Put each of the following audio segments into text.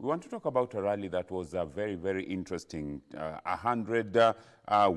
We want to talk about a rally that was very, very interesting. 100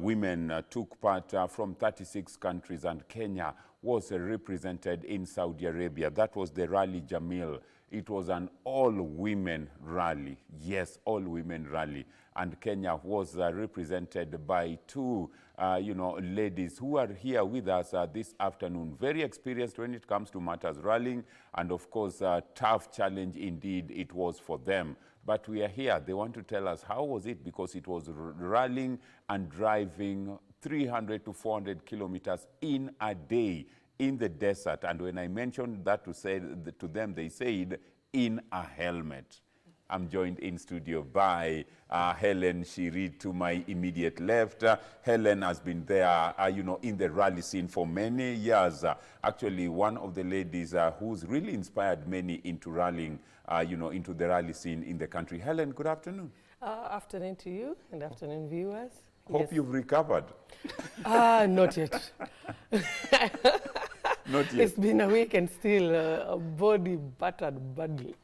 women took part from 36 countries, and Kenya was represented in Saudi Arabia. That was the Rally Jameel. It was an all-women rally. Yes, all-women rally. And Kenya was represented by two, ladies who are here with us this afternoon. Very experienced when it comes to matters rallying, and of course, a tough challenge indeed it was for them. But we are here. They want to tell us how was it, because it was rallying and driving 300 to 400 kilometers in a day in the desert. And when I mentioned that to them, they said, in a helmet. I'm joined in studio by Helen Shiri to my immediate left. Helen has been there, in the rally scene for many years. Actually, one of the ladies who's really inspired many into rallying, into the rally scene in the country. Helen, good afternoon. Afternoon to you, and afternoon, viewers. Hope you've recovered. Not yet. Not yet. It's been a week and still body battered badly.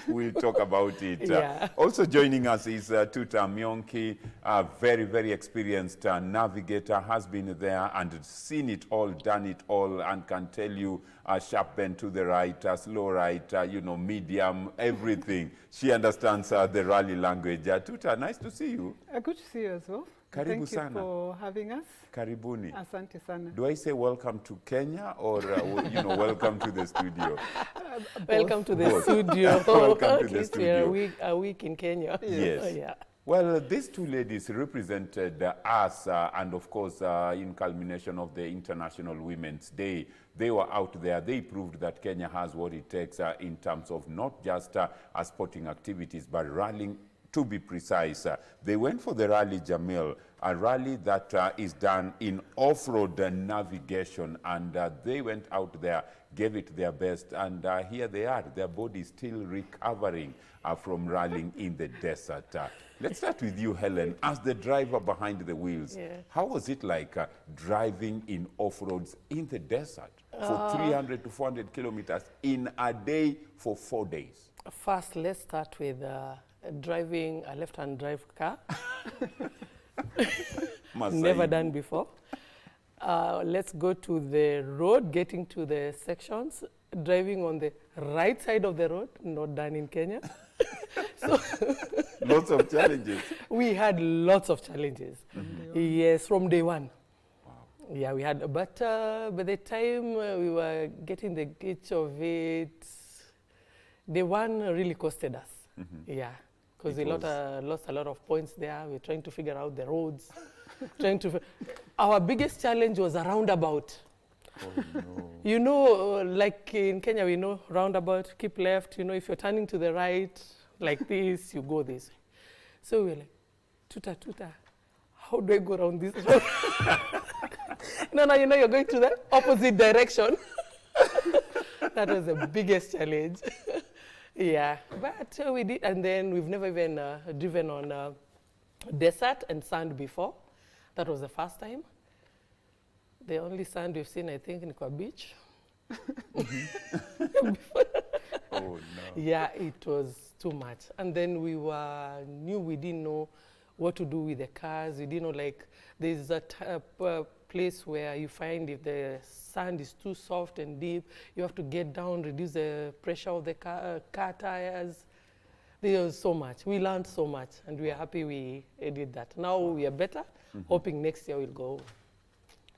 We'll talk about it. Yeah. Also joining us is Mionki, a very, very experienced navigator, has been there and seen it all, done it all, and can tell you sharp bend to the right, slow right, medium, everything. She understands the rally language. Tuta, nice to see you. Good to see you as well. Karibu Thank sana. you for having us. Karibuni. Asante sana. Do I say welcome to Kenya or, welcome to the studio? Welcome to the studio. Welcome to the studio. We're a week in Kenya. Yes. Oh, yeah. Well, these two ladies represented us, and of course, in culmination of the International Women's Day, they were out there. They proved that Kenya has what it takes in terms of not just sporting activities, but rallying. To be precise, they went for the Rally Jameel, a rally that is done in off-road navigation, and they went out there, gave it their best, and here they are. Their body is still recovering from rallying in the desert. Let's start with you, Helen, as the driver behind the wheels. Yeah. How was it like driving in off-roads in the desert for 300 to 400 kilometers in a day for 4 days? First, let's start with driving a left-hand drive car. Never done before. Let's go to the road, getting to the sections, driving on the right side of the road, not done in Kenya. So lots of challenges. We had lots of challenges. Yes, from day one. Wow. Yeah, we had, but by the time we were getting the gist of it, day one really costed us. Yeah, because we lost a lot of points there. We're trying to figure out the roads. Our biggest challenge was a roundabout. Oh, no. Like in Kenya, we know roundabout, keep left. If you're turning to the right, like this, you go this way. So we're like, tuta, how do I go around this road? No, you're going to the opposite direction. That was the biggest challenge. Yeah, but we did, and then we've never even driven on desert and sand before. That was the first time. The only sand we've seen, I think, in Kwa Beach. Oh, no. Yeah, it was too much. And then we didn't know what to do with the cars. We didn't know, there's a place where you find if the sand is too soft and deep, you have to get down, reduce the pressure of the car tires. There was so much. We learned so much, and we are happy we did that. Now we are better, hoping next year we'll go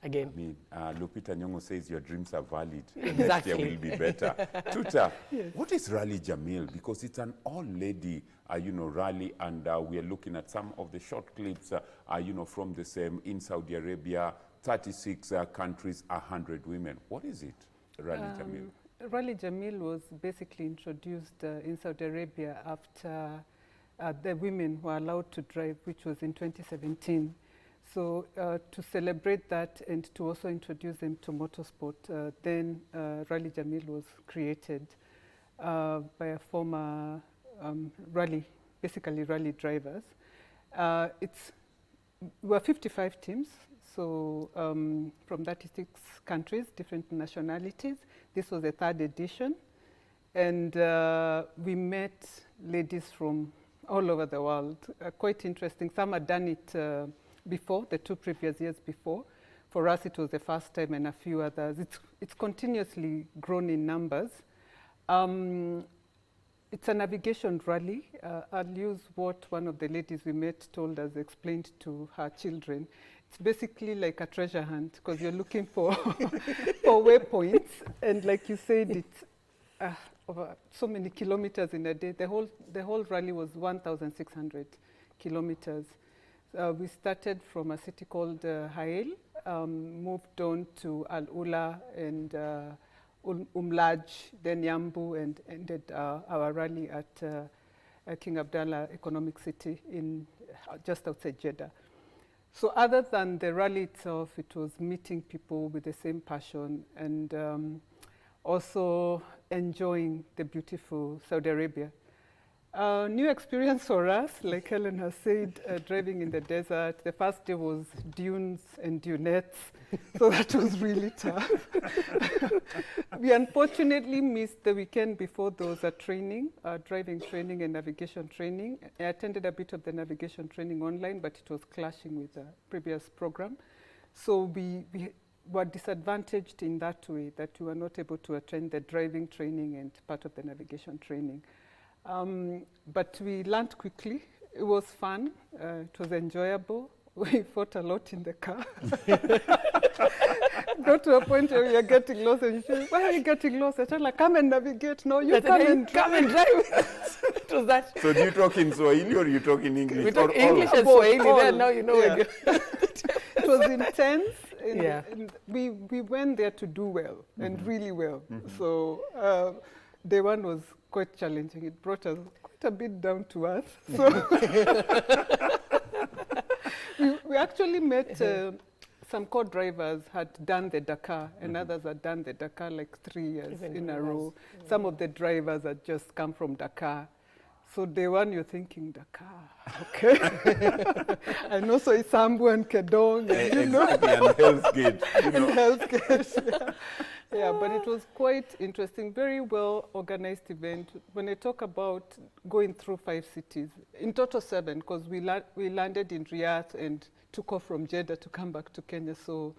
again. Lupita Nyong'o says your dreams are valid. Exactly. Next year will be better. Tuta, yes. What is Rally Jameel? Because it's an all-lady, rally, and we are looking at some of the short clips, from the same in Saudi Arabia, 36 countries, 100 women. What is it, Rally Jameel? Rally Jameel was basically introduced in Saudi Arabia after the women were allowed to drive, which was in 2017. So to celebrate that and to also introduce them to motorsport, then Rally Jameel was created by a former rally drivers. We're 55 teams, so from 36 countries, different nationalities. This was the 3rd edition, and we met ladies from all over the world. Quite interesting. Some had done it before, the 2 previous years before. For us, it was the first time, and a few others. It's continuously grown in numbers. It's a navigation rally. I'll use what one of the ladies we met told us, explained to her children. It's basically like a treasure hunt, because you're looking for for waypoints, and like you said, it's over so many kilometers in a day. The whole rally was 1,600 kilometers. We started from a city called Hail, moved on to Al Ula and Umlaj, then Yambu, and ended our rally at King Abdallah Economic City in just outside Jeddah. So other than the rally itself, it was meeting people with the same passion and also enjoying the beautiful Saudi Arabia. New experience for us, like Helen has said, driving in the desert. The first day was dunes and dunettes, so that was really tough. We unfortunately missed the weekend before there was a training, driving training and navigation training. I attended a bit of the navigation training online, but it was clashing with the previous program. So we were disadvantaged in that way, that we were not able to attend the driving training and part of the navigation training. But we learned quickly. It was fun. It was enjoyable. We fought a lot in the car. Got to a point where we are getting lost, and she said, "Why are you getting lost?" I told her, "Come and navigate." "No, you come and drive." It was that. So do you talk in Swahili or you talk in English? We talk English and Swahili. Then now you know. Yeah. It was intense. Yeah. And we went there to do well, and really well. So day one was quite challenging. It brought us quite a bit down to earth. So we actually met some co-drivers had done the Dakar, and others had done the Dakar like 3 years Even in a drivers. row. Some of the drivers had just come from Dakar. So day one, you're thinking, Dakar, okay. And also Isambu and Kedong. And, you know. Exactly, and Hell's Gate. You know. And Hell's Gate, yeah. Yeah, but it was quite interesting, very well organized event. When I talk about going through 5 cities, in total 7, because we landed in Riyadh and took off from Jeddah to come back to Kenya. So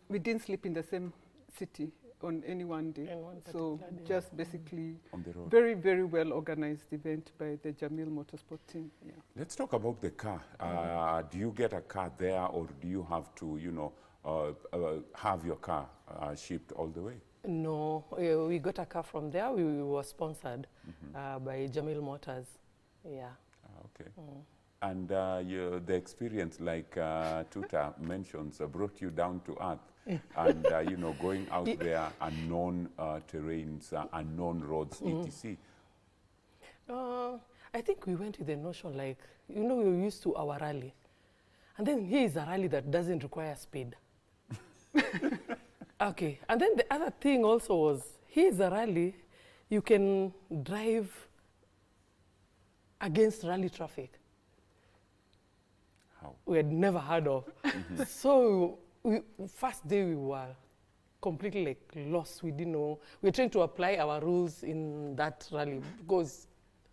we didn't sleep in the same city on any one day. So just basically On the road. very, very well organized event by the Jameel Motorsport team. Yeah. Let's talk about the car. Do you get a car there, or do you have to, you know, have your car shipped all the way? No, we got a car from there. We were sponsored by Jameel Motors. Yeah. Okay. And the experience, like Tuta mentions, brought you down to earth. And, you know, going out there, unknown terrains, unknown roads, etc. I think we went with the notion like, you know, we're used to our rally. And then here is a rally that doesn't require speed. Okay. And then the other thing also was, here's a rally, you can drive against rally traffic. How? We had never heard of. So first day we were completely like lost. We didn't know. We were trying to apply our rules in that rally because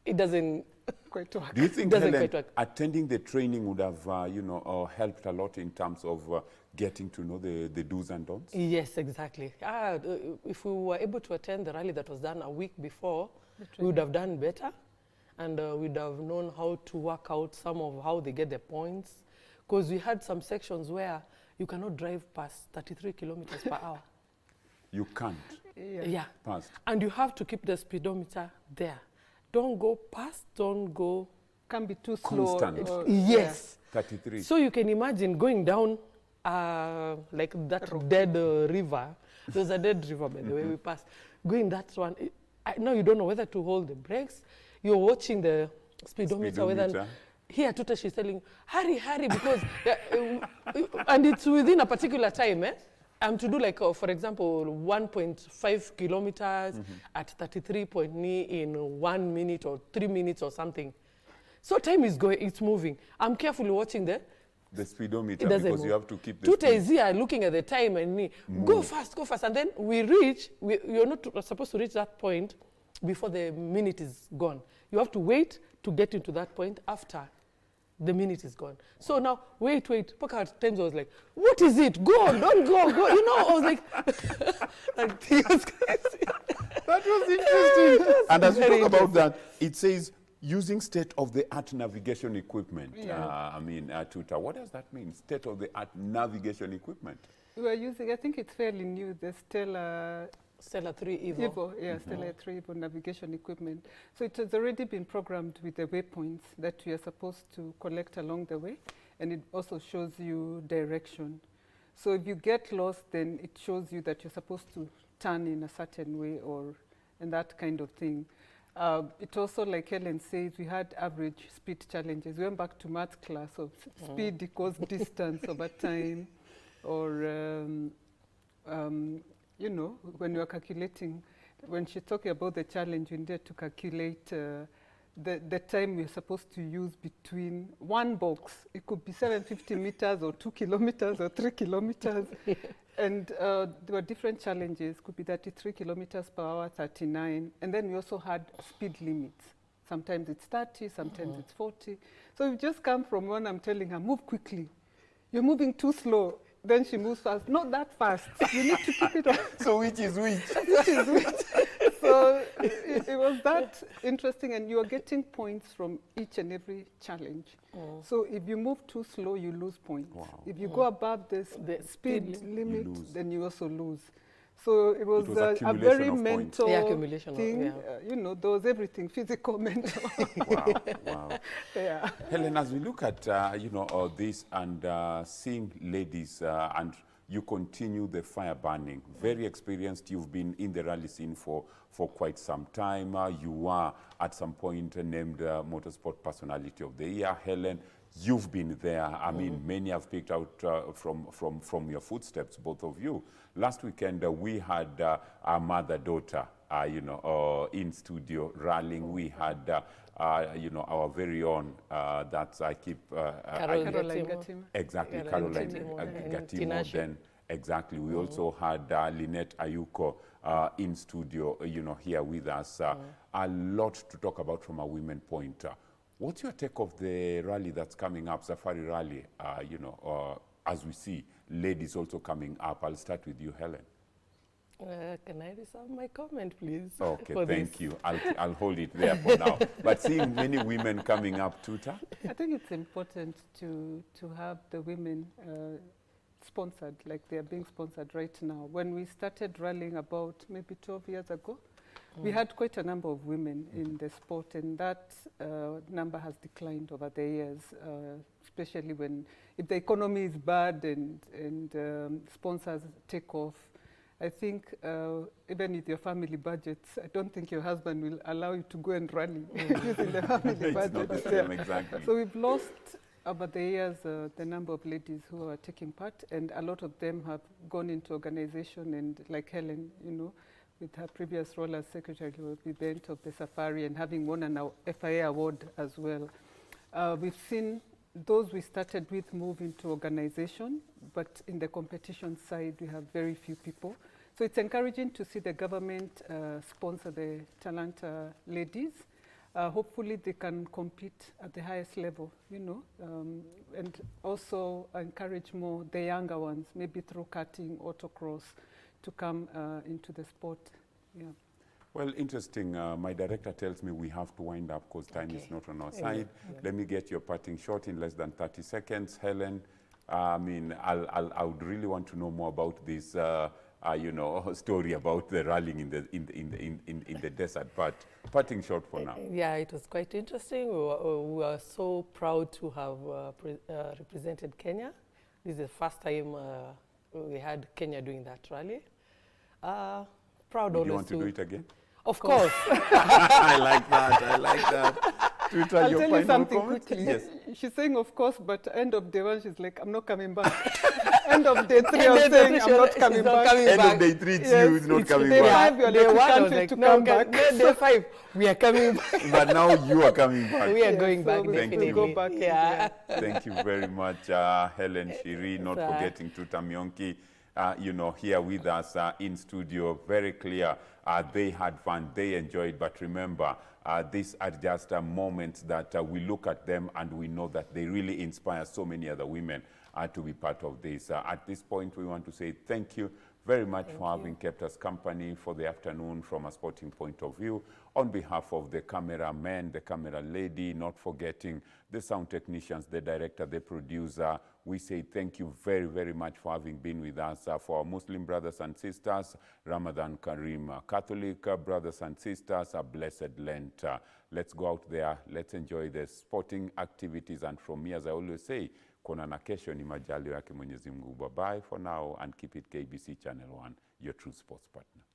it doesn't Quite work. Do you think, Doesn't Helen, quite work. attending the training would have, you know, helped a lot in terms of getting to know the do's and don'ts? Yes, exactly. If we were able to attend the rally that was done a week before, we would have done better, and we'd have known how to work out some of how they get the points. Because we had some sections where you cannot drive past 33 kilometers per hour. You can't Yeah. pass. And you have to keep the speedometer there. Don't go past, don't go. Can be too slow. Constant. Yes. 33. So you can imagine going down like that dead river. There's a dead river, by the way, we passed. Going that one, now you don't know whether to hold the brakes. You're watching the speedometer. Whether, here, Tuta, she's telling, hurry, hurry, because, and it's within a particular time, to do like, for example, 1.5 kilometers at 33.9 in 1 minute or 3 minutes or something. So time is going, it's moving. I'm carefully watching the speedometer, doesn't because move. you have to keep the Tuta speed. is here looking at the time and go fast, and then we reach, you're not supposed to reach that point before the minute is gone. You have to wait to get into that point after the minute is gone. So now, wait. Paka at times I was like, what is it? Go, don't go. You know, I was like, like it was crazy. That was interesting. And as we very talk about that, it says using state-of-the-art navigation equipment. Tuta, what does that mean? State-of-the-art navigation equipment? We are using, I think it's fairly new, the Stella 3 Evo. Stella 3 Evo navigation equipment. So it has already been programmed with the waypoints that we are supposed to collect along the way, and it also shows you direction. So if you get lost, then it shows you that you're supposed to turn in a certain way and that kind of thing. It also, like Helen says, we had average speed challenges. We went back to math class of speed equals distance over time, or you know, when you are calculating, when she's talking about the challenge, you need to calculate the time we're supposed to use between one box. It could be 750 meters or 2 kilometers or 3 kilometers. And there were different challenges. Could be 33 kilometers per hour, 39. And then we also had speed limits. Sometimes it's 30, sometimes it's 40. So we just come from one, I'm telling her, move quickly. You're moving too slow. Then she moves fast. Not that fast. You need to keep it up. So which is which? Which is which? So it was that interesting, and you are getting points from each and every challenge. So if you move too slow, you lose points. Wow. If you go above the speed limit, then you also lose. So it was a very mental thing. You know, there was everything, physical, mental. Wow. Yeah. Helen, as we look at, this and seeing ladies and you continue the fire burning, very experienced, you've been in the rally scene for quite some time. You were at some point named Motorsport Personality of the Year. Helen, you've been there. I mean, many have picked out from your footsteps, both of you. Last weekend, we had our mother-daughter, in studio rallying. We had, our very own, that's I keep... Caroline Gatimo. Exactly, Caroline Gatimo. Then, exactly. We also had Lynette Ayuko in studio, here with us. A lot to talk about from a women point. What's your take of the rally that's coming up, Safari Rally, as we see ladies also coming up? I'll start with you, Helen. Can I reserve my comment, please? Okay, thank you. I'll hold it there for now. But seeing many women coming up, Tuta? I think it's important to have the women sponsored, like they are being sponsored right now. When we started rallying about maybe 12 years ago, we had quite a number of women in the sport, and that number has declined over the years, especially if the economy is bad and sponsors take off. I think even with your family budgets, I don't think your husband will allow you to go and rally using the family budget. Not the same, exactly. So we've lost over the years the number of ladies who are taking part, and a lot of them have gone into organization, and like Helen, with her previous role as secretary of the event of the Safari and having won an FIA award as well. We've seen those we started with move into organization, but in the competition side, we have very few people. So it's encouraging to see the government sponsor the Talanta ladies. Hopefully they can compete at the highest level, and also encourage more the younger ones, maybe through karting, autocross, to come into the sport. Yeah. Well, interesting. My director tells me we have to wind up because time is not on our side. Let me get your parting shot in less than 30 seconds. Helen, I would really want to know more about this, story about the rallying in the desert. But parting shot for now. Yeah, it was quite interesting. We were so proud to have represented Kenya. This is the first time we had Kenya doing that rally. Proud always to... Do you want to do it again? Of course. I like that. Tuta, I'll your tell you something comment? quickly. Yes. She's saying, of course, but end of day one, she's like, I'm not coming back. End of day three, I'm saying, I'm not coming back. End of day three, you is not coming day back. Five, you're like, you can't wait to come back. Day 5, we are coming back. But now you are coming back. We are going back, so definitely. We'll go back. Yeah. Thank you very much, Helen, Shiri, not forgetting Tuta Mionki. you know, here with us in studio. Very clear. They had fun, they enjoyed, but remember, these are just moments that we look at them and we know that they really inspire so many other women to be part of this. At this point, we want to say thank you very much for having kept us company for the afternoon from a sporting point of view. On behalf of the cameraman, the camera lady, not forgetting the sound technicians, the director, the producer, we say thank you very, very much for having been with us. For our Muslim brothers and sisters, Ramadan Kareem. Catholic brothers and sisters, a blessed Lent. Let's go out there, let's enjoy the sporting activities, and from me, as I always say, kuonana kesho ni majaliwa yake Mwenyezi Mungu. Bye-bye for now, and keep it KBC Channel 1, your true sports partner.